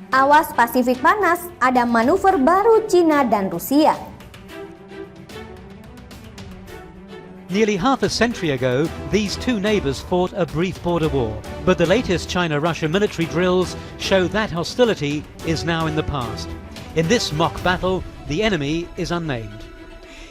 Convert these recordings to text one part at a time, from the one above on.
Awas Pasifik panas, ada manuver baru Cina dan Rusia. Nearly half a century ago, these two neighbours fought a brief border war. But the latest China-Russia military drills show that hostility is now in the past. In this mock battle, the enemy is unnamed.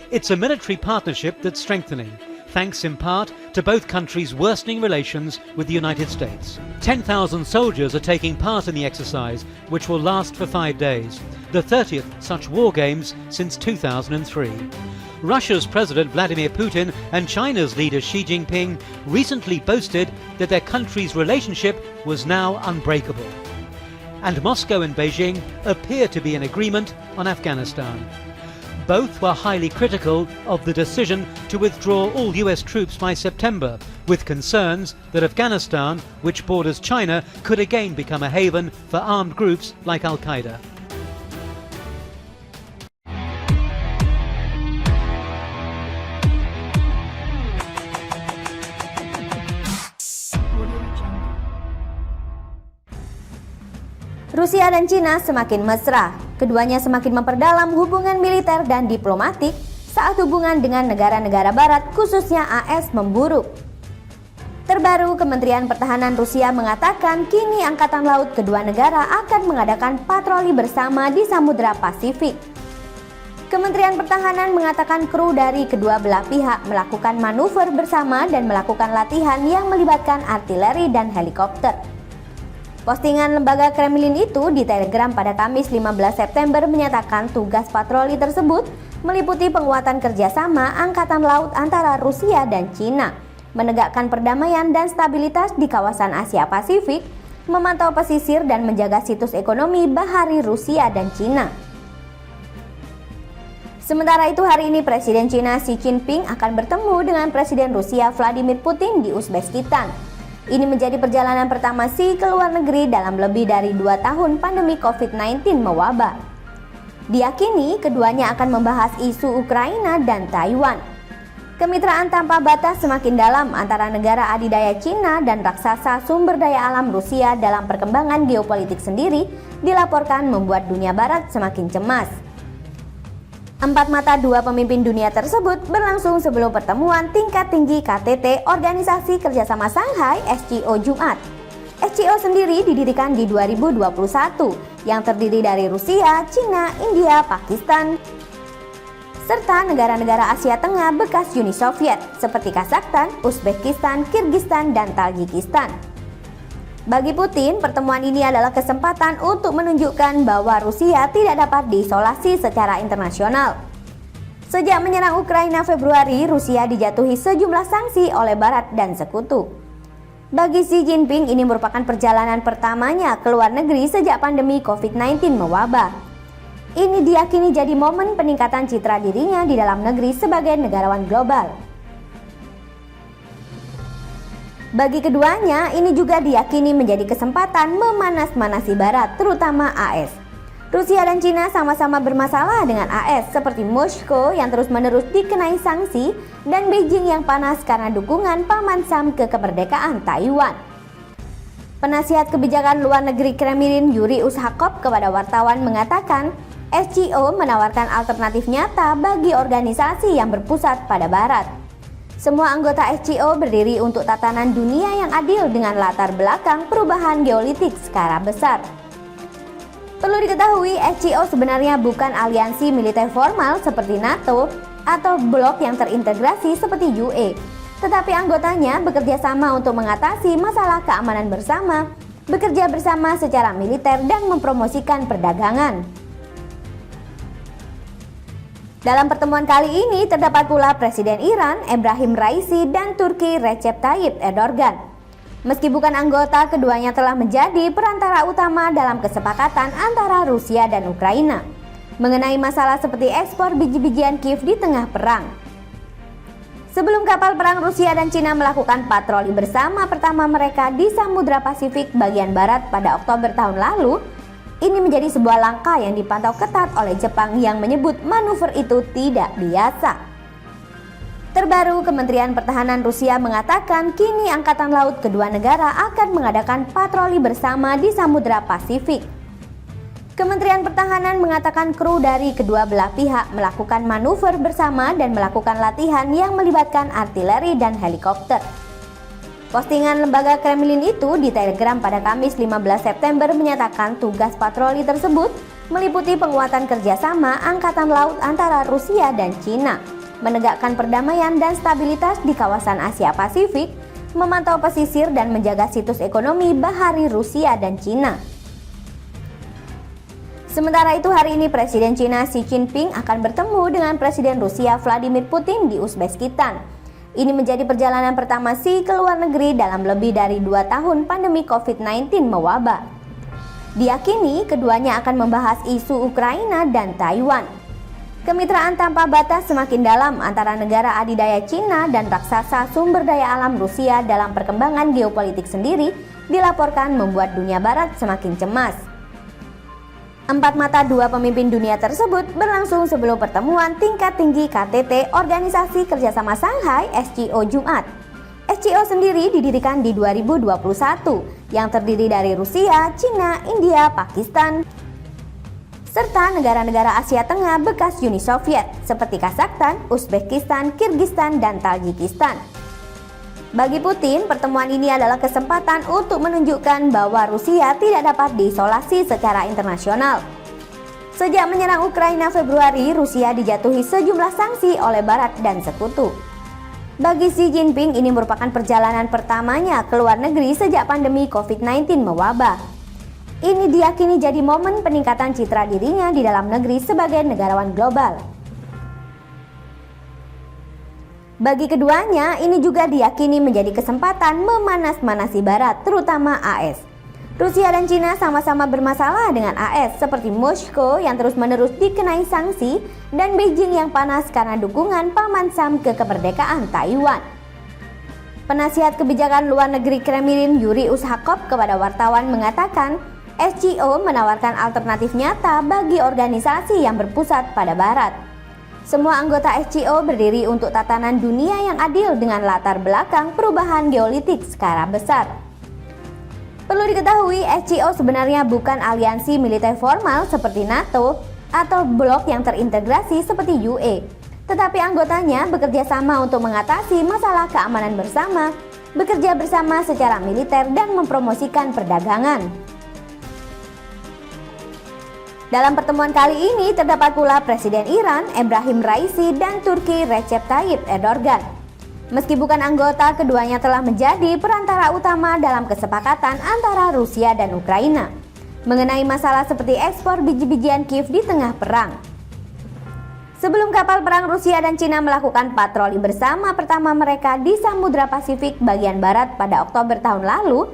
It's a military partnership that's strengthening, thanks in part to both countries' worsening relations with the United States. 10,000 soldiers are taking part in the exercise, which will last for 5 days, the 30th such war games since 2003. Russia's President Vladimir Putin and China's leader Xi Jinping recently boasted that their countries' relationship was now unbreakable. And Moscow and Beijing appear to be in agreement on Afghanistan. Both were highly critical of the decision to withdraw all US troops by September, with concerns that Afghanistan, which borders China, could again become a haven for armed groups like Al-Qaeda. Rusia dan Cina semakin mesra. Keduanya semakin memperdalam hubungan militer dan diplomatik saat hubungan dengan negara-negara barat, khususnya AS, memburuk. Terbaru, Kementerian Pertahanan Rusia mengatakan kini Angkatan Laut kedua negara akan mengadakan patroli bersama di Samudra Pasifik. Kementerian Pertahanan mengatakan kru dari kedua belah pihak melakukan manuver bersama dan melakukan latihan yang melibatkan artileri dan helikopter. Postingan lembaga Kremlin itu di Telegram pada Kamis 15 September menyatakan tugas patroli tersebut meliputi penguatan kerjasama Angkatan Laut antara Rusia dan Cina, menegakkan perdamaian dan stabilitas di kawasan Asia Pasifik, memantau pesisir dan menjaga situs ekonomi bahari Rusia dan Cina. Sementara itu hari ini Presiden Cina Xi Jinping akan bertemu dengan Presiden Rusia Vladimir Putin di Uzbekistan. Ini menjadi perjalanan pertama Xi ke luar negeri dalam lebih dari 2 tahun pandemi COVID-19 mewabah. Diyakini keduanya akan membahas isu Ukraina dan Taiwan. Kemitraan tanpa batas semakin dalam antara negara adidaya Cina dan raksasa sumber daya alam Rusia dalam perkembangan geopolitik sendiri dilaporkan membuat dunia barat semakin cemas. Empat mata dua pemimpin dunia tersebut berlangsung sebelum pertemuan tingkat tinggi KTT Organisasi Kerjasama Shanghai SCO Jumat. SCO sendiri didirikan di 2021 yang terdiri dari Rusia, Cina, India, Pakistan, serta negara-negara Asia Tengah bekas Uni Soviet seperti Kazakhstan, Uzbekistan, Kirgistan, dan Tajikistan. Bagi Putin, pertemuan ini adalah kesempatan untuk menunjukkan bahwa Rusia tidak dapat diisolasi secara internasional. Sejak menyerang Ukraina Februari, Rusia dijatuhi sejumlah sanksi oleh Barat dan sekutu. Bagi Xi Jinping, ini merupakan perjalanan pertamanya ke luar negeri sejak pandemi COVID-19 mewabah. Ini diyakini jadi momen peningkatan citra dirinya di dalam negeri sebagai negarawan global. Bagi keduanya, ini juga diyakini menjadi kesempatan memanas-manasi Barat, terutama AS. Rusia dan Cina sama-sama bermasalah dengan AS, seperti Moskow yang terus-menerus dikenai sanksi dan Beijing yang panas karena dukungan Paman Sam ke kemerdekaan Taiwan. Penasihat kebijakan luar negeri Kremlin Yuri Ushakov kepada wartawan mengatakan SCO menawarkan alternatif nyata bagi organisasi yang berpusat pada Barat. Semua anggota SCO berdiri untuk tatanan dunia yang adil dengan latar belakang perubahan geopolitik skala besar. Perlu diketahui, SCO sebenarnya bukan aliansi militer formal seperti NATO atau blok yang terintegrasi seperti UE, tetapi anggotanya bekerja sama untuk mengatasi masalah keamanan bersama, bekerja bersama secara militer dan mempromosikan perdagangan. Dalam pertemuan kali ini terdapat pula Presiden Iran Ebrahim Raisi dan Turki Recep Tayyip Erdogan. Meski bukan anggota, keduanya telah menjadi perantara utama dalam kesepakatan antara Rusia dan Ukraina mengenai masalah seperti ekspor biji-bijian Kiev di tengah perang. Sebelum kapal perang Rusia dan Cina melakukan patroli bersama pertama mereka di Samudra Pasifik bagian barat pada Oktober tahun lalu, ini menjadi sebuah langkah yang dipantau ketat oleh Jepang yang menyebut manuver itu tidak biasa. Terbaru, Kementerian Pertahanan Rusia mengatakan kini Angkatan Laut kedua negara akan mengadakan patroli bersama di Samudra Pasifik. Kementerian Pertahanan mengatakan kru dari kedua belah pihak melakukan manuver bersama dan melakukan latihan yang melibatkan artileri dan helikopter. Postingan lembaga Kremlin itu di Telegram pada Kamis 15 September menyatakan tugas patroli tersebut meliputi penguatan kerjasama angkatan laut antara Rusia dan Cina, menegakkan perdamaian dan stabilitas di kawasan Asia Pasifik, memantau pesisir dan menjaga situs ekonomi bahari Rusia dan Cina. Sementara itu hari ini Presiden Cina Xi Jinping akan bertemu dengan Presiden Rusia Vladimir Putin di Uzbekistan. Ini menjadi perjalanan pertama Xi ke luar negeri dalam lebih dari 2 tahun pandemi COVID-19 mewabah. Diyakini keduanya akan membahas isu Ukraina dan Taiwan. Kemitraan tanpa batas semakin dalam antara negara adidaya Cina dan raksasa sumber daya alam Rusia dalam perkembangan geopolitik sendiri dilaporkan membuat dunia barat semakin cemas. Empat mata dua pemimpin dunia tersebut berlangsung sebelum pertemuan tingkat tinggi KTT Organisasi Kerjasama Shanghai SCO Jumat. SCO sendiri didirikan di 2021 yang terdiri dari Rusia, Cina, India, Pakistan, serta negara-negara Asia Tengah bekas Uni Soviet seperti Kazakhstan, Uzbekistan, Kirgistan, dan Tajikistan. Bagi Putin, pertemuan ini adalah kesempatan untuk menunjukkan bahwa Rusia tidak dapat diisolasi secara internasional. Sejak menyerang Ukraina Februari, Rusia dijatuhi sejumlah sanksi oleh Barat dan sekutu. Bagi Xi Jinping, ini merupakan perjalanan pertamanya ke luar negeri sejak pandemi COVID-19 mewabah. Ini diyakini jadi momen peningkatan citra dirinya di dalam negeri sebagai negarawan global. Bagi keduanya, ini juga diyakini menjadi kesempatan memanas-manasi Barat, terutama AS. Rusia dan Cina sama-sama bermasalah dengan AS, seperti Moskow yang terus-menerus dikenai sanksi dan Beijing yang panas karena dukungan Paman Sam ke kemerdekaan Taiwan. Penasihat kebijakan luar negeri Kremlin Yuri Ushakov kepada wartawan mengatakan, SCO menawarkan alternatif nyata bagi organisasi yang berpusat pada Barat. Semua anggota SCO berdiri untuk tatanan dunia yang adil dengan latar belakang perubahan geopolitik skala besar. Perlu diketahui, SCO sebenarnya bukan aliansi militer formal seperti NATO atau blok yang terintegrasi seperti UE, tetapi anggotanya bekerja sama untuk mengatasi masalah keamanan bersama, bekerja bersama secara militer dan mempromosikan perdagangan. Dalam pertemuan kali ini terdapat pula Presiden Iran Ebrahim Raisi dan Turki Recep Tayyip Erdogan. Meski bukan anggota, keduanya telah menjadi perantara utama dalam kesepakatan antara Rusia dan Ukraina mengenai masalah seperti ekspor biji-bijian Kiev di tengah perang. Sebelum kapal perang Rusia dan Cina melakukan patroli bersama pertama mereka di Samudra Pasifik bagian barat pada Oktober tahun lalu,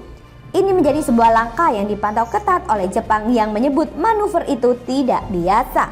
ini menjadi sebuah langkah yang dipantau ketat oleh Jepang yang menyebut manuver itu tidak biasa.